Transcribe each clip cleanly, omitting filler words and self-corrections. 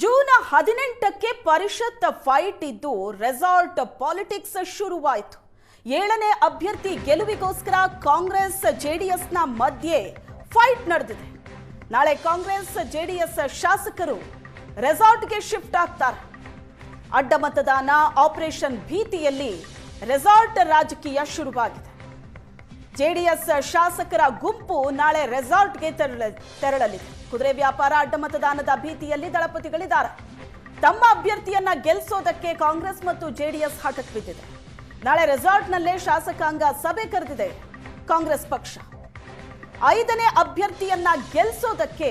June 18ಕ್ಕೆ ಪರಿಷತ್ fight ಇದ್ದು resort politics ಶುರುವಾಯಿತು. 7ನೇ ಅಭ್ಯರ್ಥಿ ಗೆಲುವಿಗೋಸ್ಕರ ಕಾಂಗ್ರೆಸ್ ಜೆಡಿಎಸ್ನ ಮಧ್ಯೆ ಫೈಟ್ ನಡೆದಿದೆ. ನಾಳೆ ಕಾಂಗ್ರೆಸ್ ಜೆಡಿಎಸ್ ಶಾಸಕರು ರೆಸಾರ್ಟ್ಗೆ ಶಿಫ್ಟ್ ಆಗ್ತಾರೆ. ಅಡ್ಡ ಮತದಾನ ಆಪರೇಷನ್ ಭೀತಿಯಲ್ಲಿ ರೆಸಾರ್ಟ್ ರಾಜಕೀಯ ಶುರುವಾಗಿದೆ. ಜೆಡಿಎಸ್ ಶಾಸಕರ ಗುಂಪು ನಾಳೆ ರೆಸಾರ್ಟ್ಗೆ ತೆರಳಲಿದೆ. ಕುದುರೆ ವ್ಯಾಪಾರ ಅಡ್ಡ ಮತದಾನದ ಭೀತಿಯಲ್ಲಿ ದಳಪತಿಗಳಿದ್ದಾರೆ. ತಮ್ಮ ಅಭ್ಯರ್ಥಿಯನ್ನ ಗೆಲ್ಲಿಸೋದಕ್ಕೆ ಕಾಂಗ್ರೆಸ್ ಮತ್ತು ಜೆಡಿಎಸ್ ಹಠಕ್ಕೆ ಬಿದ್ದಿದೆ. ನಾಳೆ ರೆಸಾರ್ಟ್ನಲ್ಲೇ ಶಾಸಕಾಂಗ ಸಭೆ ಕರೆದಿದೆ ಕಾಂಗ್ರೆಸ್ ಪಕ್ಷ. 5ನೇ ಅಭ್ಯರ್ಥಿಯನ್ನ ಗೆಲ್ಲಿಸೋದಕ್ಕೆ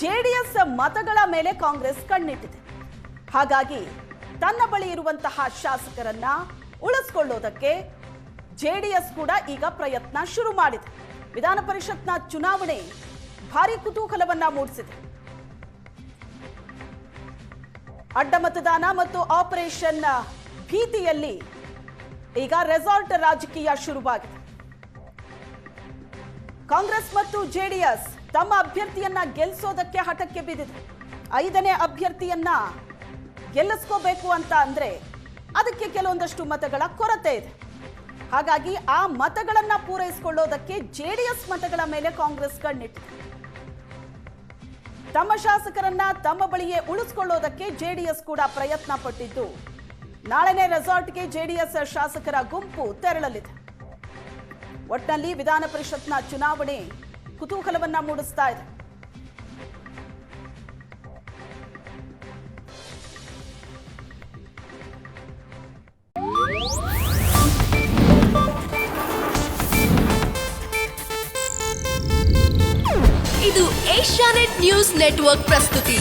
ಜೆಡಿಎಸ್ ಮತಗಳ ಮೇಲೆ ಕಾಂಗ್ರೆಸ್ ಕಣ್ಣಿಟ್ಟಿದೆ. ಹಾಗಾಗಿ ತನ್ನ ಬಳಿ ಇರುವಂತಹ ಶಾಸಕರನ್ನ ಉಳಿಸಿಕೊಳ್ಳೋದಕ್ಕೆ ಜೆಡಿಎಸ್ ಕೂಡ ಈಗ ಪ್ರಯತ್ನ ಶುರು ಮಾಡಿದೆ. ವಿಧಾನ ಪರಿಷತ್ನ ಚುನಾವಣೆ ಭಾರಿ ಕುತೂಹಲವನ್ನ ಮೂಡಿಸಿದೆ. ಅಡ್ಡ ಮತದಾನ ಮತ್ತು ಆಪರೇಷನ್ ಭೀತಿಯಲ್ಲಿ ಈಗ ರೆಸಾರ್ಟ್ ರಾಜಕೀಯ ಶುರುವಾಗಿದೆ. ಕಾಂಗ್ರೆಸ್ ಮತ್ತು ಜೆಡಿಎಸ್ ತಮ್ಮ ಅಭ್ಯರ್ಥಿಯನ್ನ ಗೆಲ್ಲಿಸೋದಕ್ಕೆ ಹಠಕ್ಕೆ ಬಿದ್ದಿದೆ. 5ನೇ ಅಭ್ಯರ್ಥಿಯನ್ನ ಗೆಲ್ಲಿಸ್ಕೋಬೇಕು ಅಂತ ಅಂದ್ರೆ ಅದಕ್ಕೆ ಕೆಲವೊಂದಷ್ಟು ಮತಗಳ ಕೊರತೆ ಇದೆ. ಹಾಗಾಗಿ ಆ ಮತಗಳನ್ನ ಪೂರೈಸಿಕೊಳ್ಳೋದಕ್ಕೆ ಜೆಡಿಎಸ್ ಮತಗಳ ಮೇಲೆ ಕಾಂಗ್ರೆಸ್ ಕಣ್ಣಿಟ್ಟಿದೆ. ತಮ್ಮ ಶಾಸಕರನ್ನ ತಮ್ಮ ಬಳಿಯೇ ಉಳಿಸಿಕೊಳ್ಳೋದಕ್ಕೆ ಜೆಡಿಎಸ್ ಕೂಡ ಪ್ರಯತ್ನ ಪಟ್ಟಿದ್ದು ನಾಳೆನೇ ರೆಸಾರ್ಟ್ಗೆ ಜೆಡಿಎಸ್ ಶಾಸಕರ ಗುಂಪು ತೆರಳಲಿದೆ. ಒಟ್ಟಿನಲ್ಲಿ ವಿಧಾನ ಪರಿಷತ್ನ ಚುನಾವಣೆ ಕುತೂಹಲವನ್ನ ಮೂಡಿಸ್ತಾ ಇದೆ. ಇದು ಏಷ್ಯಾನೆಟ್ ನ್ಯೂಸ್ ನೆಟ್ವರ್ಕ್ ಪ್ರಸ್ತುತಿ.